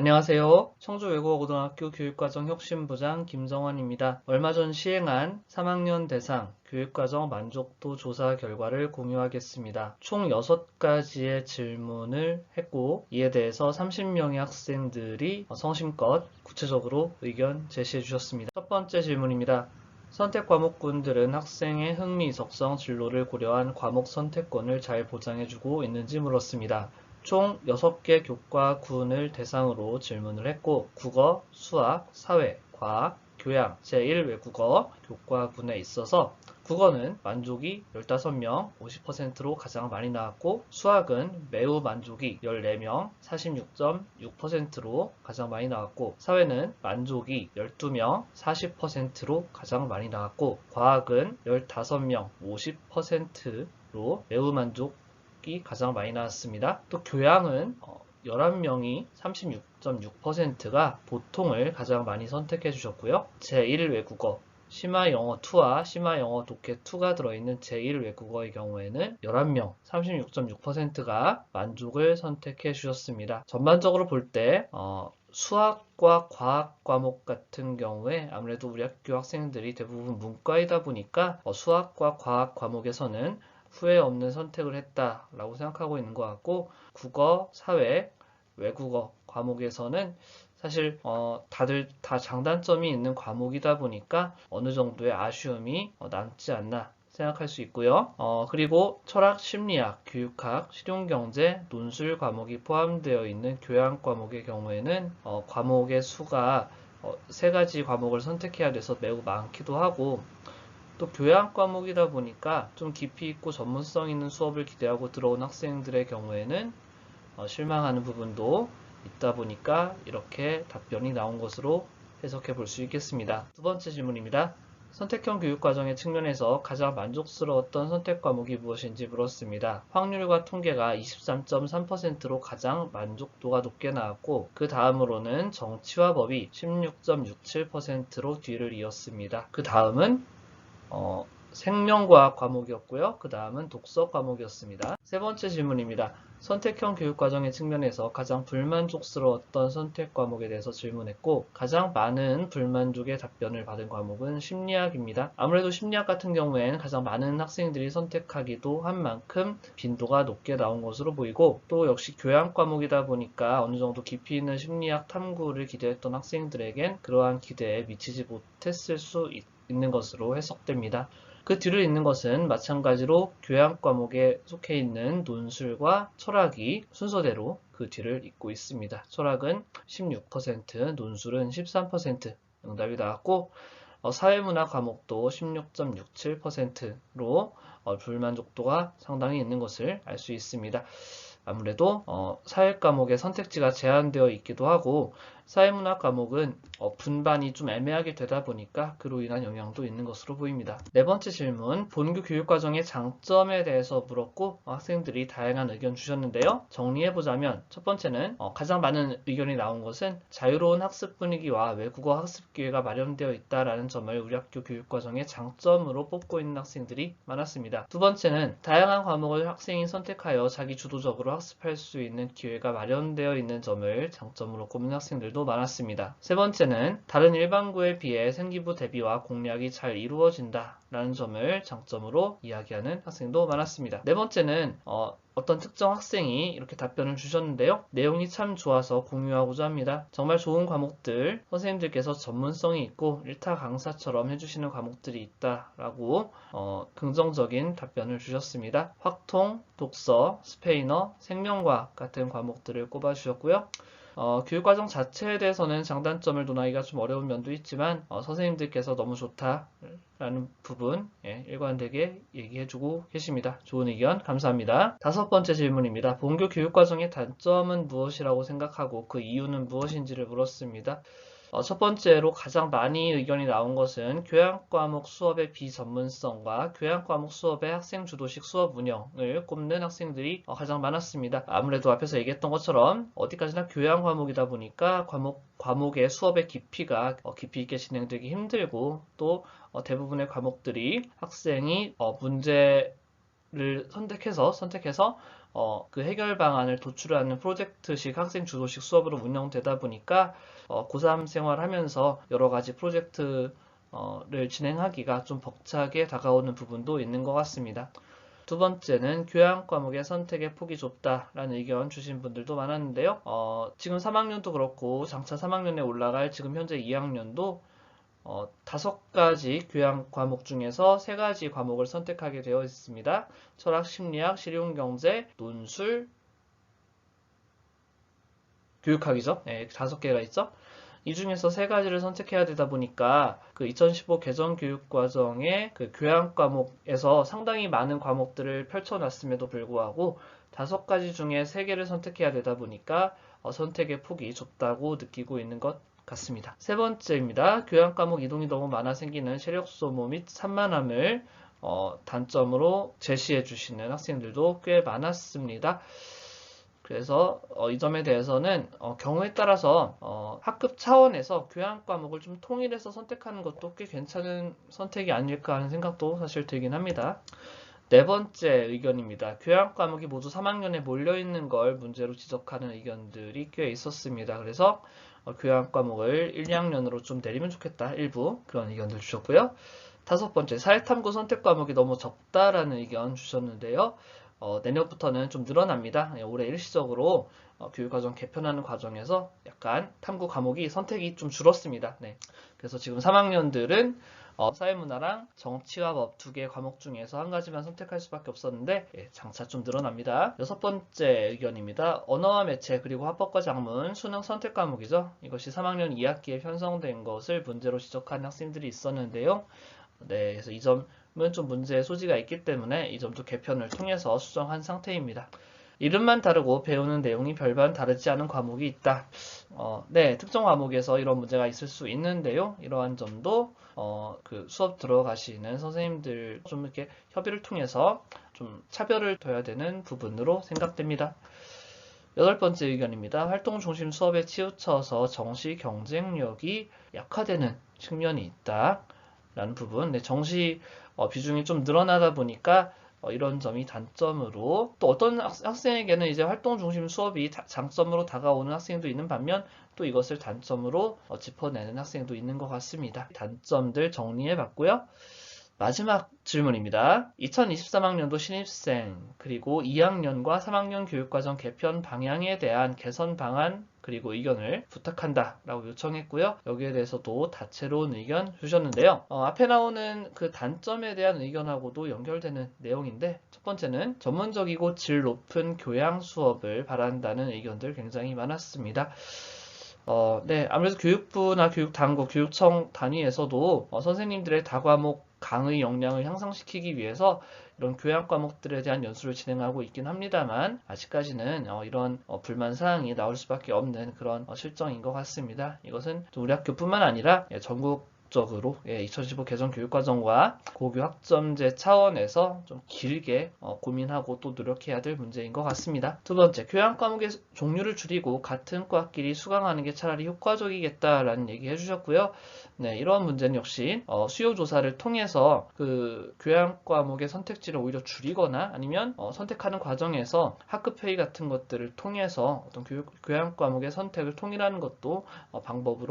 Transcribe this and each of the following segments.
안녕하세요. 청주외국어고등학교 교육과정 혁신부장 김정원입니다. 얼마 전 시행한 3학년 대상 교육과정 만족도 조사 결과를 공유하겠습니다. 총 6가지의 질문을 했고 이에 대해서 30명의 학생들이 성심껏 구체적으로 의견 제시해 주셨습니다. 첫 번째 질문입니다. 선택 과목군들은 학생의 흥미, 적성, 진로를 고려한 과목 선택권을 잘 보장해주고 있는지 물었습니다. 총 6개 교과군을 대상으로 질문을 했고 국어, 수학, 사회, 과학, 교양, 제1외국어 교과군에 있어서 국어는 만족이 15명, 50%로 가장 많이 나왔고 수학은 매우 만족이 14명, 46.6%로 가장 많이 나왔고 사회는 만족이 12명, 40%로 가장 많이 나왔고 과학은 15명, 50%로 매우 만족이 가장 많이 나왔습니다. 또 교양은 11명이 36.6%가 보통을 가장 많이 선택해 주셨고요. 제1외국어 심화영어2와 심화영어 독해2가 들어있는 제1외국어의 경우에는 11명, 36.6%가 만족을 선택해 주셨습니다. 전반적으로 볼 때 수학과 과학 과목 같은 경우에 아무래도 우리 학교 학생들이 대부분 문과이다 보니까 수학과 과학 과목에서는 후회 없는 선택을 했다라고 생각하고 있는 것 같고 국어, 사회, 외국어 과목에서는 사실 다들 다 장단점이 있는 과목이다 보니까 어느 정도의 아쉬움이 남지 않나 생각할 수 있고요. 그리고 철학, 심리학, 교육학, 실용경제, 논술 과목이 포함되어 있는 교양 과목의 경우에는 과목의 수가 3가지 과목을 선택해야 돼서 매우 많기도 하고 또 교양 과목이다 보니까 좀 깊이 있고 전문성 있는 수업을 기대하고 들어온 학생들의 경우에는 실망하는 부분도 있다 보니까 이렇게 답변이 나온 것으로 해석해 볼 수 있겠습니다. 두 번째 질문입니다. 선택형 교육과정의 측면에서 가장 만족스러웠던 선택 과목이 무엇인지 물었습니다. 확률과 통계가 23.3%로 가장 만족도가 높게 나왔고 그 다음으로는 정치와 법이 16.67%로 뒤를 이었습니다. 그 다음은 생명과학 과목이었고요. 그 다음은 독서 과목이었습니다. 세 번째 질문입니다. 선택형 교육과정의 측면에서 가장 불만족스러웠던 선택 과목에 대해서 질문했고 가장 많은 불만족의 답변을 받은 과목은 심리학입니다. 아무래도 심리학 같은 경우에는 가장 많은 학생들이 선택하기도 한 만큼 빈도가 높게 나온 것으로 보이고 또 역시 교양 과목이다 보니까 어느 정도 깊이 있는 심리학 탐구를 기대했던 학생들에겐 그러한 기대에 미치지 못했을 수 있는 것으로 해석됩니다. 그 뒤를 잇는 것은 마찬가지로 교양 과목에 속해 있는 논술과 철학이 순서대로 그 뒤를 잇고 있습니다. 철학은 16%, 논술은 13% 응답이 나왔고 사회문화 과목도 16.67%로 불만족도가 상당히 있는 것을 알 수 있습니다. 아무래도 사회 과목의 선택지가 제한되어 있기도 하고 사회문화 과목은 분반이 좀 애매하게 되다 보니까 그로 인한 영향도 있는 것으로 보입니다. 네 번째 질문, 본교 교육과정의 장점에 대해서 물었고 학생들이 다양한 의견 주셨는데요. 정리해보자면 첫 번째는 가장 많은 의견이 나온 것은 자유로운 학습 분위기와 외국어 학습 기회가 마련되어 있다는 점을 우리 학교 교육과정의 장점으로 뽑고 있는 학생들이 많았습니다. 두 번째는 다양한 과목을 학생이 선택하여 자기 주도적으로 학습할 수 있는 기회가 마련되어 있는 점을 장점으로 꼽는 학생들도 많았습니다. 세 번째는 다른 일반고에 비해 생기부 대비와 공략이 잘 이루어진다 라는 점을 장점으로 이야기하는 학생도 많았습니다. 네 번째는 어떤 특정 학생이 이렇게 답변을 주셨는데요. 내용이 참 좋아서 공유하고자 합니다. 정말 좋은 과목들, 선생님들께서 전문성이 있고 일타 강사처럼 해주시는 과목들이 있다라고 긍정적인 답변을 주셨습니다. 확통, 독서, 스페인어, 생명과학 같은 과목들을 꼽아주셨고요. 교육과정 자체에 대해서는 장단점을 논하기가 좀 어려운 면도 있지만 선생님들께서 너무 좋다라는 부분 일관되게 얘기해주고 계십니다. 좋은 의견 감사합니다. 다섯 번째 질문입니다. 본교 교육과정의 단점은 무엇이라고 생각하고 그 이유는 무엇인지를 물었습니다. 첫 번째로 가장 많이 의견이 나온 것은 교양과목 수업의 비전문성과 교양과목 수업의 학생주도식 수업 운영을 꼽는 학생들이 가장 많았습니다. 아무래도 앞에서 얘기했던 것처럼 어디까지나 교양과목이다 보니까 과목의 수업의 깊이가 깊이 있게 진행되기 힘들고 또 대부분의 과목들이 학생이 문제를 선택해서 그 해결 방안을 도출하는 프로젝트식 학생 주도식 수업으로 운영되다 보니까 고3 생활하면서 여러 가지 프로젝트를 진행하기가 좀 벅차게 다가오는 부분도 있는 것 같습니다. 두 번째는 교양 과목의 선택의 폭이 좁다라는 의견 주신 분들도 많았는데요. 지금 3학년도 그렇고 장차 3학년에 올라갈 지금 현재 2학년도 5가지 교양 과목 중에서 3가지 과목을 선택하게 되어 있습니다. 철학, 심리학, 실용경제, 논술, 교육학이죠. 네, 5개가 있죠. 이 중에서 3가지를 선택해야 되다 보니까 그 2015 개정교육과정의 그 교양 과목에서 상당히 많은 과목들을 펼쳐놨음에도 불구하고 5가지 중에 3개를 선택해야 되다 보니까 선택의 폭이 좁다고 느끼고 있는 것 같습니다. 세 번째입니다. 교양 과목 이동이 너무 많아 생기는 체력 소모 및 산만함을 단점으로 제시해 주시는 학생들도 꽤 많았습니다. 그래서 이 점에 대해서는 경우에 따라서 학급 차원에서 교양 과목을 좀 통일해서 선택하는 것도 꽤 괜찮은 선택이 아닐까 하는 생각도 사실 들긴 합니다. 네 번째 의견입니다. 교양 과목이 모두 3학년에 몰려있는 걸 문제로 지적하는 의견들이 꽤 있었습니다. 그래서 교양 과목을 1, 2학년으로 좀 내리면 좋겠다. 일부 그런 의견들 주셨고요. 5번째, 사회탐구 선택 과목이 너무 적다라는 의견 주셨는데요. 내년부터는 좀 늘어납니다. 올해 일시적으로 교육과정 개편하는 과정에서 약간 탐구 과목이 선택이 좀 줄었습니다. 네. 그래서 지금 3학년들은 사회문화랑 정치와 법 2개 과목 중에서 한 가지만 선택할 수밖에 없었는데 장차 좀 늘어납니다. 6번째 의견입니다. 언어와 매체 그리고 화법과 작문, 수능 선택 과목이죠. 이것이 3학년 2학기에 편성된 것을 문제로 지적하는 학생들이 있었는데요. 네, 그래서 이 점은 좀 문제의 소지가 있기 때문에 이 점도 개편을 통해서 수정한 상태입니다. 이름만 다르고 배우는 내용이 별반 다르지 않은 과목이 있다. 네, 특정 과목에서 이런 문제가 있을 수 있는데요. 이러한 점도 그 수업 들어가시는 선생님들 좀 이렇게 협의를 통해서 좀 차별을 둬야 되는 부분으로 생각됩니다. 8번째 의견입니다. 활동 중심 수업에 치우쳐서 정시 경쟁력이 약화되는 측면이 있다. 라는 부분, 네, 정시 비중이 좀 늘어나다 보니까 이런 점이 단점으로, 또 어떤 학생에게는 이제 활동 중심 수업이 장점으로 다가오는 학생도 있는 반면 또 이것을 단점으로 짚어내는 학생도 있는 것 같습니다. 단점들 정리해 봤고요. 마지막 질문입니다. 2023학년도 신입생 그리고 2학년과 3학년 교육과정 개편 방향에 대한 개선 방안 그리고 의견을 부탁한다 라고 요청했고요. 여기에 대해서도 다채로운 의견 주셨는데요. 앞에 나오는 그 단점에 대한 의견하고도 연결되는 내용인데, 첫 번째는 전문적이고 질 높은 교양 수업을 바란다는 의견들 굉장히 많았습니다. 네, 아무래도 교육부나 교육당국, 교육청 단위에서도 선생님들의 다과목 강의 역량을 향상시키기 위해서 이런 교양 과목들에 대한 연수를 진행하고 있긴 합니다만 아직까지는 이런 불만 사항이 나올 수밖에 없는 그런 실정인 것 같습니다. 이것은 우리 학교뿐만 아니라 전국적으로 2015 개정 교육과정과 고교 학점제 차원에서 좀 길게 고민하고 또 노력해야 될 문제인 것 같습니다. 두 번째, 교양 과목의 종류를 줄이고 같은 과끼리 수강하는 게 차라리 효과적이겠다라는 얘기 해주셨고요. 네, 이러한 문제는 역시 수요 조사를 통해서 그 교양 과목의 선택지를 오히려 줄이거나 아니면 선택하는 과정에서 학급 회의 같은 것들을 통해서 어떤 교양 과목의 선택을 통일하는 것도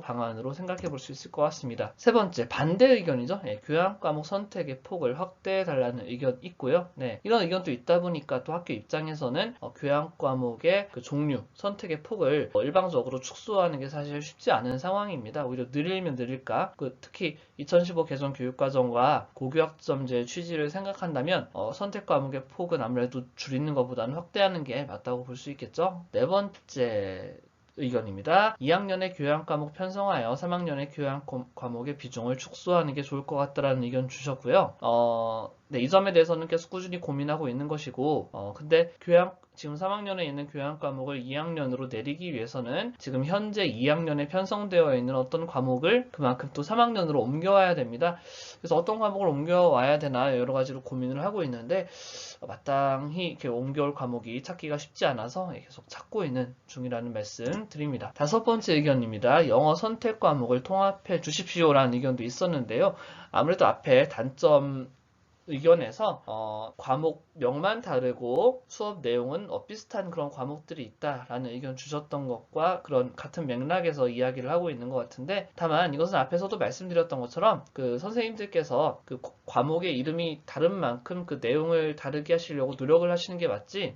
방안으로 생각해 볼 수 있을 것 같습니다. 세 번째, 반대 의견이죠. 교양 과목 선택의 폭을 확대해 달라는 의견 있고요. 네, 이런 의견도 있다 보니까 또 학교 입장에서는 교양 과목의 그 종류, 선택의 폭을 일방적으로 축소하는 게 사실 쉽지 않은 상황입니다. 오히려 늘리면 늘릴까? 특히 2015 개정 교육과정과 고교학점제 취지를 생각한다면 선택 과목의 폭은 아무래도 줄이는 것보다는 확대하는 게 맞다고 볼 수 있겠죠. 네 번째 의견입니다. 2학년의 교양 과목 편성하여 3학년의 교양 과목의 비중을 축소하는 게 좋을 것 같다라는 의견 주셨고요. 네, 이 점에 대해서는 계속 꾸준히 고민하고 있는 것이고, 근데 지금 3학년에 있는 교양 과목을 2학년으로 내리기 위해서는 지금 현재 2학년에 편성되어 있는 어떤 과목을 그만큼 또 3학년으로 옮겨와야 됩니다. 그래서 어떤 과목을 옮겨와야 되나 여러 가지로 고민을 하고 있는데 마땅히 이렇게 옮겨올 과목이 찾기가 쉽지 않아서 계속 찾고 있는 중이라는 말씀 드립니다. 5번째 의견입니다. 영어 선택 과목을 통합해 주십시오라는 의견도 있었는데요. 아무래도 앞에 단점 의견에서 과목명만 다르고 수업 내용은 비슷한 그런 과목들이 있다라는 의견 주셨던 것과 그런 같은 맥락에서 이야기를 하고 있는 것 같은데, 다만 이것은 앞에서도 말씀드렸던 것처럼 그 선생님들께서 그 과목의 이름이 다른 만큼 그 내용을 다르게 하시려고 노력을 하시는 게 맞지,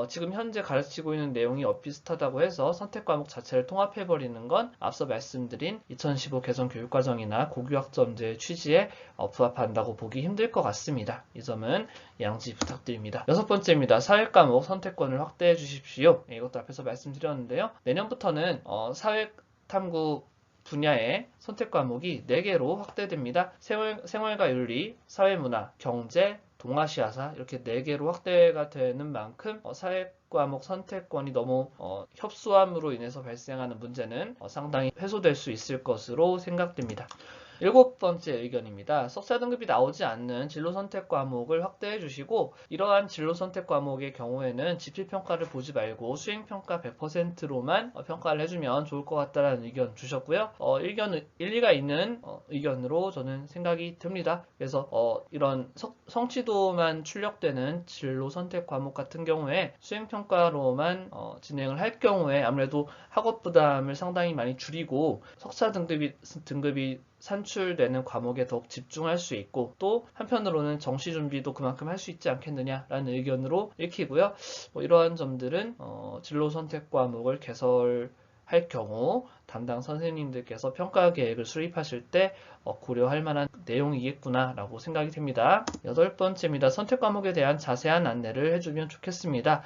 지금 현재 가르치고 있는 내용이 비슷하다고 해서 선택 과목 자체를 통합해버리는 건 앞서 말씀드린 2015 개정 교육과정이나 고교학점제의 취지에 부합한다고 보기 힘들 것 같습니다. 이 점은 양지 부탁드립니다. 여섯 번째입니다. 사회 과목 선택권을 확대해 주십시오. 이것도 앞에서 말씀드렸는데요. 내년부터는 사회 탐구 분야의 선택 과목이 4개로 확대됩니다. 생활과 윤리, 사회문화, 경제, 동아시아사 이렇게 4개로 확대가 되는 만큼 사회 과목 선택권이 너무 협소함으로 인해서 발생하는 문제는 상당히 해소될 수 있을 것으로 생각됩니다. 7번째 의견입니다. 석사 등급이 나오지 않는 진로 선택 과목을 확대해 주시고, 이러한 진로 선택 과목의 경우에는 지필평가를 보지 말고 수행평가 100%로만 평가를 해주면 좋을 것 같다는 의견 주셨고요. 일리가 있는 의견으로 저는 생각이 듭니다. 그래서 이런 성취도만 출력되는 진로 선택 과목 같은 경우에 수행평가로만 진행을 할 경우에 아무래도 학업 부담을 상당히 많이 줄이고 석사 등급이 산출되는 과목에 더욱 집중할 수 있고, 또 한편으로는 정시 준비도 그만큼 할 수 있지 않겠느냐라는 의견으로 읽히고요. 이러한 점들은 진로 선택 과목을 개설할 경우 담당 선생님들께서 평가 계획을 수립하실 때 고려할 만한 내용이겠구나라고 생각이 됩니다. 8번째입니다. 선택 과목에 대한 자세한 안내를 해주면 좋겠습니다.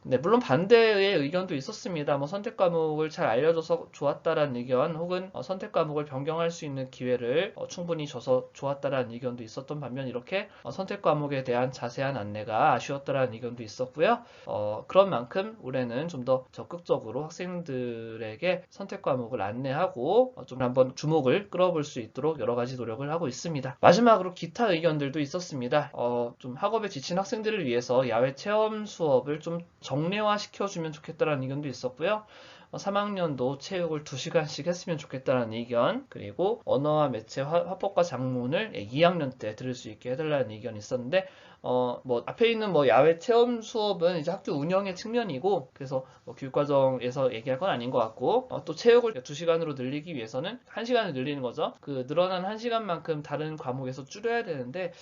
네, 물론 반대의 의견도 있었습니다. 선택 과목을 잘 알려줘서 좋았다라는 의견, 혹은 선택 과목을 변경할 수 있는 기회를 충분히 줘서 좋았다라는 의견도 있었던 반면, 이렇게 선택 과목에 대한 자세한 안내가 아쉬웠다라는 의견도 있었고요. 그런 만큼 올해는 좀 더 적극적으로 학생들에게 선택 과목을 안내하고 좀 한번 주목을 끌어볼 수 있도록 여러 가지 노력을 하고 있습니다. 마지막으로 기타 의견들도 있었습니다. 좀 학업에 지친 학생들을 위해서 야외 체험 수업을 좀 정례화 시켜주면 좋겠다라는 의견도 있었고요. 3학년도 체육을 2시간씩 했으면 좋겠다는 의견, 그리고 언어와 매체 화법과 작문을 2학년 때 들을 수 있게 해달라는 의견이 있었는데, 앞에 있는 야외 체험 수업은 이제 학교 운영의 측면이고, 그래서 교육과정에서 얘기할 건 아닌 것 같고, 또 체육을 2시간으로 늘리기 위해서는 1시간을 늘리는 거죠. 그 늘어난 1시간만큼 다른 과목에서 줄여야 되는데,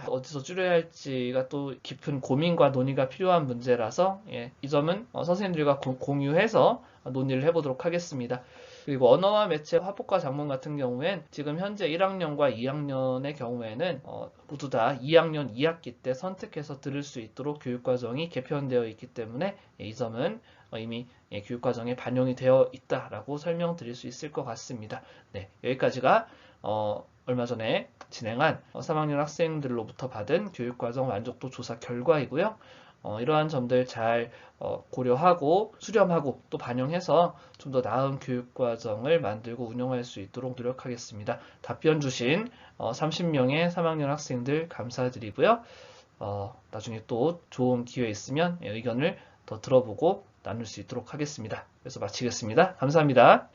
어디서 줄여야 할지가 또 깊은 고민과 논의가 필요한 문제라서, 이 점은 선생님들과 공유해서 논의를 해보도록 하겠습니다. 그리고 언어와 매체 화법과 작문 같은 경우엔 지금 현재 1학년과 2학년의 경우에는 모두 다 2학년 2학기 때 선택해서 들을 수 있도록 교육과정이 개편되어 있기 때문에 이 점은 이미 교육과정에 반영이 되어 있다라고 설명드릴 수 있을 것 같습니다. 네, 여기까지가 얼마 전에 진행한 3학년 학생들로부터 받은 교육과정 만족도 조사 결과이고요. 이러한 점들 잘 고려하고 수렴하고 또 반영해서 좀 더 나은 교육과정을 만들고 운영할 수 있도록 노력하겠습니다. 답변 주신 30명의 3학년 학생들 감사드리고요. 나중에 또 좋은 기회 있으면 의견을 더 들어보고 나눌 수 있도록 하겠습니다. 그래서 마치겠습니다. 감사합니다.